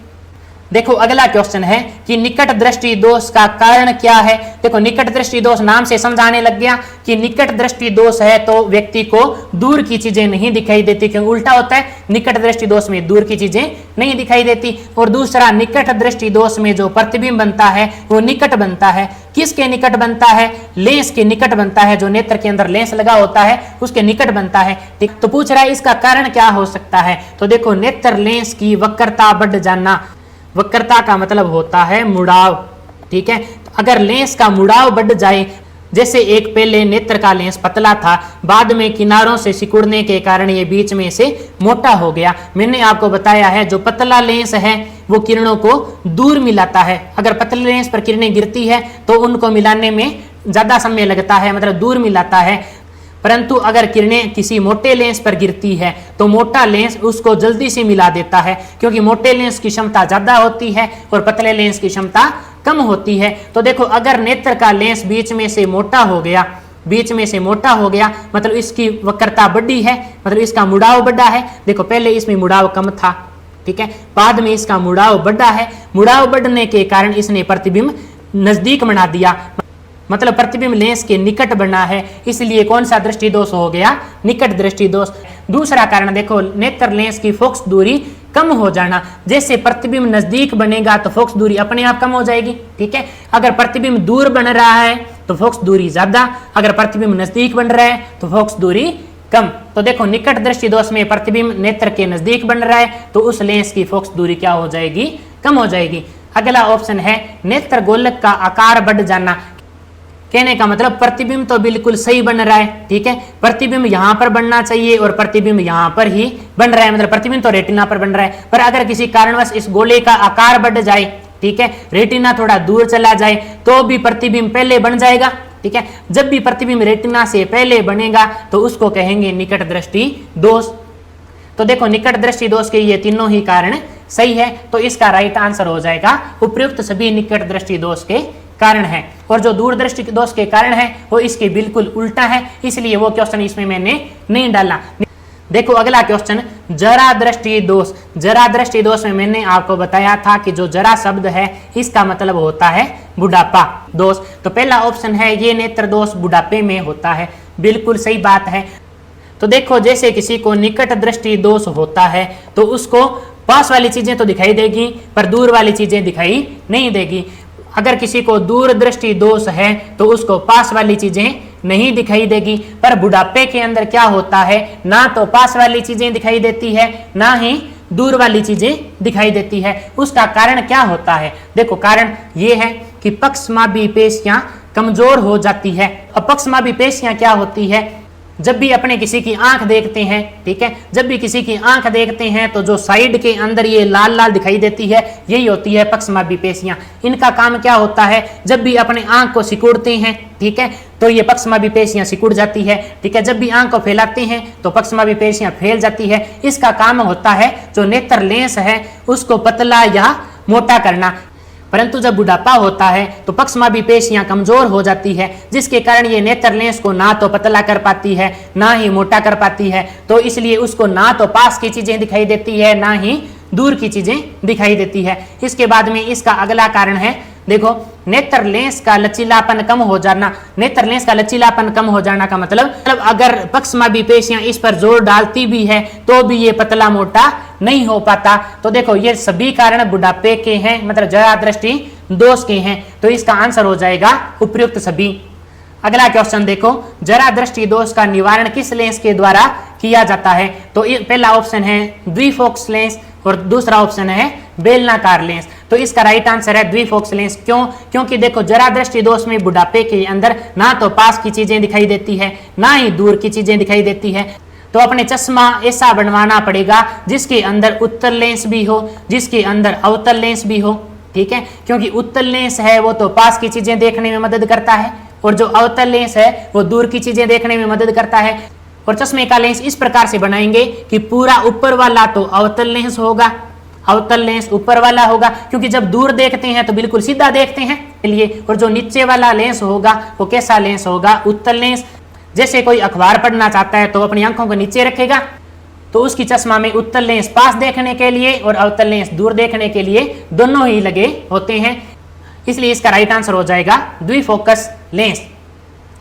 देखो अगला क्वेश्चन है कि निकट दृष्टि दोष का कारण क्या है। देखो निकट दृष्टि दोष नाम से समझाने लग गया कि निकट दृष्टि दोष है तो व्यक्ति को दूर की चीजें नहीं दिखाई देती, क्योंकि उल्टा होता है, निकट दृष्टि दोष में दूर की चीजें नहीं दिखाई देती। और दूसरा, निकट दृष्टि दोष में जो प्रतिबिंब बनता है वो निकट बनता है। किसके निकट बनता है? लेंस के निकट बनता है, जो नेत्र के अंदर लेंस लगा होता है उसके निकट बनता है। ठीक, तो पूछ रहा है इसका कारण क्या हो सकता है। तो देखो नेत्र लेंस की वक्रता बढ़ जाना, वक्रता का मतलब होता है मुड़ाव, ठीक है। तो अगर लेंस का मुड़ाव बढ़ जाए, जैसे एक पहले नेत्र का लेंस पतला था, बाद में किनारों से सिकुड़ने के कारण ये बीच में से मोटा हो गया। मैंने आपको बताया है जो पतला लेंस है वो किरणों को दूर मिलाता है। अगर पतले लेंस पर किरणें गिरती है तो उनको मिलाने में ज्यादा समय लगता है, मतलब दूर मिलाता है। परंतु अगर किरणें किसी मोटे लेंस पर गिरती है तो मोटा लेंस उसको जल्दी से मिला देता है, क्योंकि मोटे लेंस की क्षमता ज्यादा होती है और पतले लेंस की क्षमता कम होती है। तो देखो अगर नेत्र का लेंस बीच में से मोटा हो गया, बीच में से मोटा हो गया मतलब इसकी वक्रता बढ़ी है, मतलब इसका मुड़ाव बढ़ा है। देखो पहले इसमें मुड़ाव कम था, ठीक है, बाद में इसका मुड़ाव बढ़ा है। मुड़ाव बढ़ने के कारण इसने प्रतिबिंब नजदीक बना दिया, मतलब प्रतिबिंब लेंस के निकट बना है, इसलिए कौन सा दृष्टि दोष हो गया? निकट दृष्टि दोष। दूसरा कारण देखो नेत्र लेंस की फोकस दूरी कम हो जाना। जैसे प्रतिबिंब नजदीक बनेगा तो फोकस दूरी अपने आप कम हो जाएगी, ठीक है। अगर प्रतिबिंब दूर बन रहा है तो फोकस दूरी ज्यादा, अगर प्रतिबिंब नजदीक बन रहा है तो फोकस दूरी कम। तो देखो निकट दृष्टि दोष में प्रतिबिंब नेत्र के नजदीक बन रहा है तो उस लेंस की फोकस दूरी क्या हो जाएगी? कम हो जाएगी। अगला ऑप्शन है नेत्र गोलक का आकार बढ़ जाना। कहने का मतलब प्रतिबिंब तो बिल्कुल सही बन रहा है, ठीक है, प्रतिबिंब यहाँ पर बनना चाहिए और प्रतिबिंब यहाँ पर ही बन रहा है, मतलब प्रतिबिंब तो रेटिना पर बन रहा है। पर अगर किसी कारणवश इस गोले का आकार बढ़ जाए, ठीक है, रेटिना थोड़ा दूर चला जाए तो भी प्रतिबिंब पहले बन जाएगा, ठीक है। जब भी प्रतिबिंब रेटिना से पहले बनेगा तो उसको कहेंगे निकट दृष्टि दोष। तो देखो निकट दृष्टि दोष के ये तीनों ही कारण सही है, तो इसका राइट आंसर हो जाएगा उपयुक्त सभी निकट दृष्टि दोष के कारण है। और जो दूर दृष्टि दोष के कारण है वो इसके बिल्कुल उल्टा है, इसलिए वो क्वेश्चन इसमें मैंने नहीं डाला। देखो अगला क्वेश्चन, जरा दृष्टि दोष। जरा दृष्टि दोष में मैंने आपको बताया था कि जो जरा शब्द है इसका मतलब होता है बुढ़ापा दोष। तो पहला ऑप्शन है ये नेत्र दोष बुढ़ापे में होता है, बिल्कुल सही बात है। तो देखो जैसे किसी को निकट दृष्टि दोष होता है तो उसको पास वाली चीजें तो दिखाई देगी पर दूर वाली चीजें दिखाई नहीं देगी। अगर किसी को दूर दृष्टि दोष है तो उसको पास वाली चीजें नहीं दिखाई देगी। पर बुढ़ापे के अंदर क्या होता है, ना तो पास वाली चीजें दिखाई देती है, ना ही दूर वाली चीजें दिखाई देती है। उसका कारण क्या होता है? देखो कारण ये है कि पक्षमापी पेशियां कमजोर हो जाती है। अब पक्षमापी पेशियां क्या होती है, जब भी अपने किसी की आंख देखते हैं, ठीक है, जब भी किसी की आंख देखते हैं तो जो साइड के अंदर ये लाल लाल दिखाई देती है, यही होती है पक्षमापी पेशियां। इनका काम क्या होता है, जब भी अपने आंख को सिकुड़ते हैं, ठीक है, तो ये पक्षमापी पेशियां सिकुड़ जाती है, ठीक है। जब भी आंख को फैलाते हैं तो पक्षमापी पेशियां फैल जाती है। इसका काम होता है जो नेत्र लेंस है उसको पतला या मोटा करना। परंतु जब बुढ़ापा होता है तो पक्षमापी पेशियां कमजोर हो जाती है, जिसके कारण ये नेत्र लेंस को ना तो पतला कर पाती है, ना ही मोटा कर पाती है। तो इसलिए उसको ना तो पास की चीजें दिखाई देती है, ना ही दूर की चीजें दिखाई देती है। इसके बाद में इसका अगला कारण है, देखो, नेत्र लेंस का लचीलापन कम हो जाना। नेत्र लेंस का लचीलापन कम हो जाना का मतलब अगर पक्षमापी पेशियां इस पर जोर डालती भी है तो भी ये पतला मोटा नहीं हो पाता। तो देखो ये सभी कारण बुढ़ापे के हैं, मतलब जरा दृष्टि दोष के हैं। तो इसका आंसर हो जाएगा उपयुक्त सभी। अगला क्वेश्चन देखो, जरा दृष्टि दोष का निवारण किस लेंस के द्वारा किया जाता है? तो पहला ऑप्शन है द्विफोक्स लेंस और दूसरा ऑप्शन है बेलनाकार लेंस। तो इसका राइट आंसर है द्विफोक्स लेंस। क्यों? क्योंकि देखो जरा दृष्टि दोष में बुढ़ापे के अंदर ना तो पास की चीजें दिखाई देती है, ना ही दूर की चीजें दिखाई देती है। तो अपने चश्मा ऐसा बनवाना पड़ेगा जिसके अंदर उत्तल लेंस भी हो, जिसके अंदर अवतल लेंस भी हो, ठीक है। क्योंकि उत्तल लेंस है वो तो पास की चीजें देखने में मदद करता है, और जो अवतल लेंस है वो दूर की चीजें देखने में मदद करता है। और चश्मे का लेंस इस प्रकार से बनाएंगे कि पूरा ऊपर वाला तो अवतल लेंस होगा, अवतल लेंस ऊपर वाला होगा, क्योंकि जब दूर देखते हैं तो बिल्कुल सीधा देखते हैं लिए। और जो नीचे वाला लेंस होगा वो कैसा लेंस होगा? उत्तल लेंस। जैसे कोई अखबार पढ़ना चाहता है तो अपनी आंखों को नीचे रखेगा, तो उसकी चश्मा में उत्तल लेंस पास देखने के लिए और अवतल लेंस दूर देखने के लिए दोनों ही लगे होते हैं। इसलिए इसका राइट आंसर हो जाएगा द्विफोकस लेंस।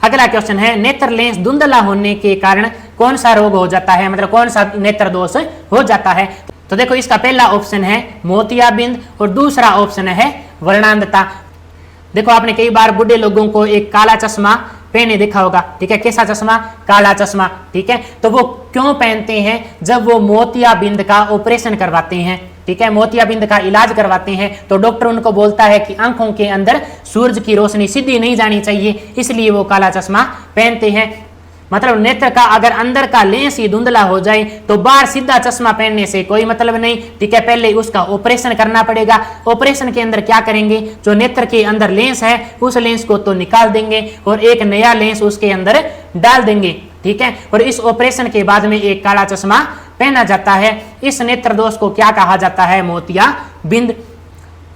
अगला क्वेश्चन है, नेत्र लेंस धुंधला होने के कारण कौन सा रोग हो जाता है, मतलब कौन सा नेत्र दोष हो जाता है? तो देखो इसका पहला ऑप्शन है मोतियाबिंद और दूसरा ऑप्शन है वर्णांधता। देखो आपने कई बार बूढ़े लोगों को एक काला चश्मा पहने देखा होगा, ठीक है। कैसा चश्मा? काला चश्मा, ठीक है। तो वो क्यों पहनते हैं? जब वो मोतियाबिंद का ऑपरेशन करवाते हैं, ठीक है, मोतियाबिंद का इलाज करवाते हैं, तो डॉक्टर उनको बोलता है कि आंखों के अंदर सूरज की रोशनी सीधी नहीं जानी चाहिए, इसलिए वो काला चश्मा पहनते हैं। मतलब नेत्र का अगर अंदर का लेंस ही धुंधला हो जाए तो बाहर सीधा चश्मा पहनने से कोई मतलब नहीं, ठीक है। पहले उसका ऑपरेशन करना पड़ेगा। ऑपरेशन के अंदर क्या करेंगे? जो नेत्र के अंदर लेंस है उस लेंस को तो निकाल देंगे और एक नया लेंस उसके अंदर डाल देंगे, ठीक है। और इस ऑपरेशन के बाद में एक काला चश्मा पहना जाता है। इस नेत्र दोष को क्या कहा जाता है? मोतियाबिंद।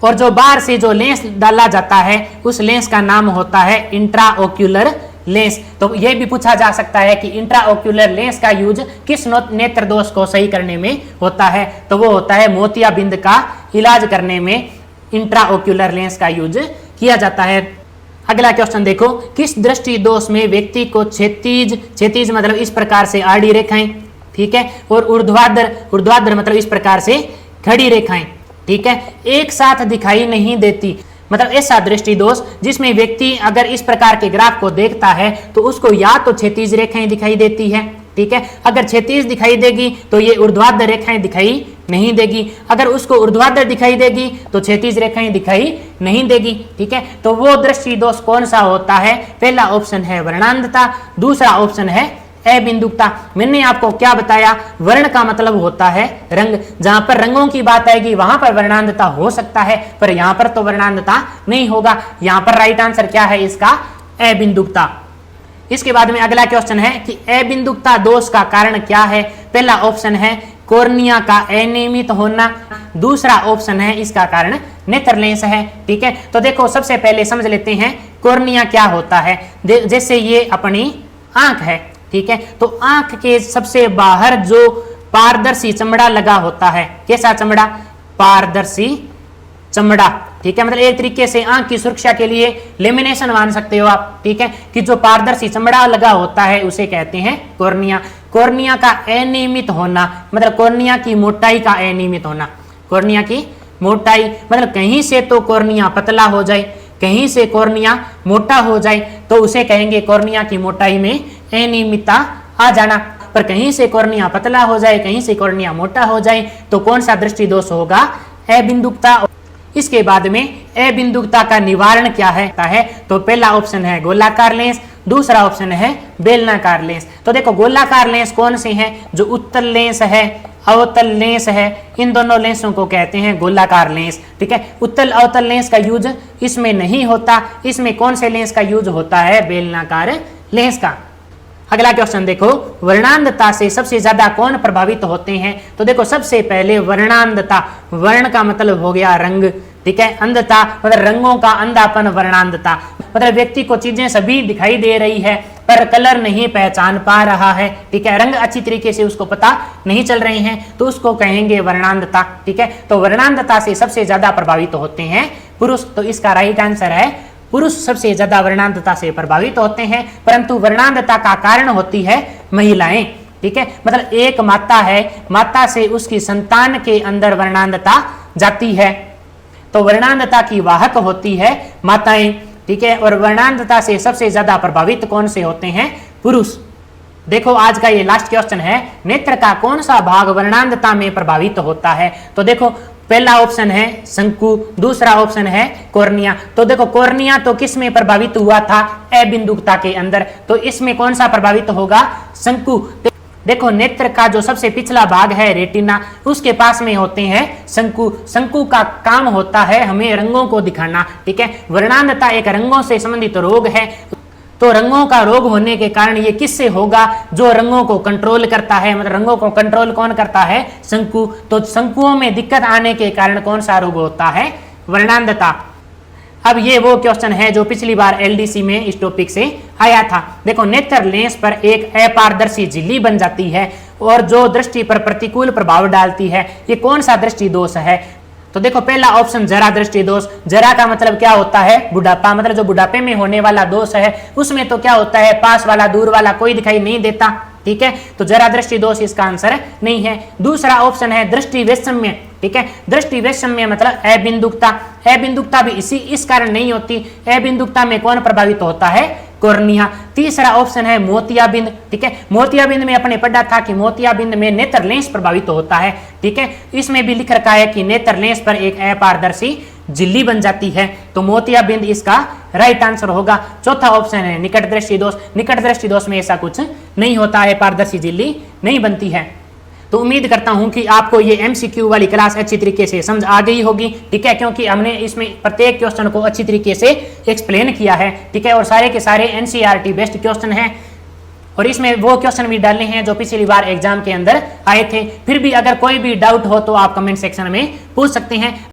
और जो बाहर से जो लेंस डाला जाता है उस लेंस का नाम होता है इंट्राओक्यूलर लेंस। तो यह भी पूछा जा सकता है कि इंट्राओक्यूलर लेंस का यूज किस नेत्र दोष को सही करने में होता है? तो वो होता है मोतियाबिंद का इलाज करने में इंट्राओक्यूलर लेंस का यूज किया जाता है। अगला क्वेश्चन देखो, किस दृष्टि दोष में व्यक्ति को क्षैतिज मतलब इस प्रकार से आड़ी रेखाएं, ठीक है, और ऊर्ध्वाधर मतलब इस प्रकार से खड़ी रेखाएं, ठीक है, एक साथ दिखाई नहीं देती। मतलब ऐसा दृष्टि दोष जिसमें व्यक्ति अगर इस प्रकार के ग्राफ को देखता है तो उसको या तो क्षैतिज रेखाएं दिखाई देती है, ठीक है। अगर क्षैतिज दिखाई देगी तो ये ऊर्ध्वाधर रेखाएं दिखाई नहीं देगी। अगर उसको ऊर्ध्वाधर दिखाई देगी तो क्षैतिज रेखाएं दिखाई नहीं देगी, ठीक है। तो वो दृष्टि दोष कौन सा होता है? पहला ऑप्शन है वर्णांधता, दूसरा ऑप्शन है अबिंदुकता। मैंने आपको क्या बताया? वर्ण का मतलब होता है रंग। जहां पर रंगों की बात आएगी वहां पर वर्णांधता हो सकता है, पर यहां पर तो वर्णांधता नहीं होगा। यहां पर राइट आंसर क्या है इसका? अबिंदुकता। इसके बाद में अगला क्वेश्चन है कि अबिंदुकता दोष का कारण क्या है? पहला ऑप्शन है कॉर्निया का अनियमित होना, दूसरा ऑप्शन है इसका कारण नेत्र लेंस है, ठीक है। तो देखो सबसे पहले समझ लेते हैं कॉर्निया क्या होता है। जैसे ये अपनी आंख है, ठीक है, तो आंख के सबसे बाहर जो पारदर्शी चमड़ा लगा होता है, कैसा चमड़ा? पारदर्शी चमड़ा, ठीक है। मतलब एक तरीके से आंख की सुरक्षा के लिए लेमिनेशन मान सकते हो आप, ठीक है, कि जो पारदर्शी चमड़ा लगा होता है उसे कहते हैं कॉर्निया। कॉर्निया का अनियमित होना मतलब कॉर्निया की मोटाई का अनियमित होना। कॉर्निया की मोटाई मतलब कहीं से तो कॉर्निया पतला हो जाए, कहीं से कॉर्निया मोटा हो जाए तो उसे कहेंगे कॉर्निया की मोटाई में अनियमितता आ जाना। पर कहीं से कॉर्निया पतला हो जाए, कहीं से कॉर्निया मोटा हो जाए तो कौन सा दृष्टि दोष होगा? अबिंदुकता। इसके बाद में अबिंदुकता का निवारण क्या है? तो पहला ऑप्शन है गोलाकार लेंस, दूसरा ऑप्शन है बेलनाकार लेंस। तो देखो गोलाकार लेंस कौन से हैं? जो उत्तल लेंस है, अवतल लेंस है, इन दोनों लेंसों को कहते हैं गोलाकार लेंस। ठीक है, उत्तल अवतल लेंस का यूज इसमें नहीं होता। इसमें कौन से लेंस का यूज होता है? बेलनाकार लेंस का। अगला क्वेश्चन देखो, वर्णांधता से सबसे ज्यादा कौन प्रभावित होते हैं? तो देखो सबसे पहले वर्णांधता, वर्ण का मतलब हो गया रंग, ठीक है, अंधता मतलब रंगों का अंधापन, वर्णांधता मतलब व्यक्ति को चीजें सभी दिखाई दे रही है पर कलर नहीं पहचान पा रहा है, ठीक है, रंग अच्छी तरीके से उसको पता नहीं चल रहे हैं तो उसको कहेंगे वर्णांधता। ठीक है, तो वर्णांधता से सबसे ज्यादा प्रभावित होते हैं पुरुष। तो इसका राइट आंसर है पुरुष सबसे ज्यादा वर्णांधता से प्रभावित होते हैं। परंतु वर्णांधता का कारण होती है महिलाएं। ठीक है, मतलब एक माता है, माता से उसकी संतान के अंदर वर्णांधता जाती है तो वर्णांधता की वाहक होती है माताएं। ठीक है, और वर्णांधता से सबसे ज्यादा प्रभावित कौन से होते हैं? पुरुष। देखो आज का ये लास्ट क्वेश्चन है, नेत्र का कौन सा भाग वर्णांधता में प्रभावित होता है? तो देखो पहला ऑप्शन है शंकु, दूसरा ऑप्शन है कॉर्निया। तो देखो कॉर्निया तो किस में प्रभावित हुआ था? अबिंदुकता के अंदर। तो इसमें कौन सा प्रभावित होगा? शंकु। देखो नेत्र का जो सबसे पिछला भाग है रेटिना, उसके पास में होते हैं शंकु। शंकु का काम होता है हमें रंगों को दिखाना। ठीक है, वर्णांधता एक रंगों से संबंधित रोग है। तो रंगों का रोग होने के कारण ये किससे होगा? जो रंगों को कंट्रोल करता है, मतलब रंगों को कंट्रोल कौन करता है? शंकु। तो शंकुओं में दिक्कत आने के कारण कौन सा रोग होता है? वर्णांधता। अब ये वो क्वेश्चन है जो पिछली बार एलडीसी में इस टॉपिक से आया था। देखो नेत्र लेंस पर एक अपारदर्शी झिल्ली बन जाती है और जो दृष्टि पर प्रतिकूल प्रभाव डालती है। ये कौन सा दृष्टि दोष है? तो देखो पहला ऑप्शन जरा दृष्टि दोष। जरा का मतलब क्या होता है? बुढ़ापा, मतलब जो बुढ़ापे में होने वाला दोष है उसमें तो क्या होता है? पास वाला दूर वाला कोई दिखाई नहीं देता। ठीक है, तो जरा दृष्टि दोष इसका आंसर नहीं है। दूसरा ऑप्शन है दृष्टि वैषम्य। ठीक है, दृष्टि वैषम्य मतलब अबिंदुकता। अबिंदुकता भी इस कारण नहीं होती। अबिंदुकता में कौन प्रभावित होता है? कॉर्निया। तीसरा ऑप्शन है मोतियाबिंद। ठीक है, मोतियाबिंद में अपने पढ़ा था कि मोतियाबिंद में नेत्र लेंस प्रभावित होता है। ठीक है, इसमें भी लिख रखा है कि नेत्र लेंस पर एक अपारदर्शी झिल्ली बन जाती है। तो मोतियाबिंद इसका राइट आंसर होगा। चौथा ऑप्शन है निकट दृष्टि दोष। निकट दृष्टि दोष में ऐसा कुछ नहीं होता है, पारदर्शी झिल्ली नहीं बनती है। तो उम्मीद करता हूं कि आपको ये एमसीक्यू वाली क्लास अच्छी तरीके से समझ आ गई होगी। ठीक है, क्योंकि हमने इसमें प्रत्येक क्वेश्चन को अच्छी तरीके से एक्सप्लेन किया है। ठीक है, और सारे के सारे एनसीईआरटी बेस्ड क्वेश्चन हैं और इसमें वो क्वेश्चन भी डालने हैं जो पिछली बार एग्जाम के अंदर आए थे। फिर भी अगर कोई भी डाउट हो तो आप कमेंट सेक्शन में पूछ सकते हैं।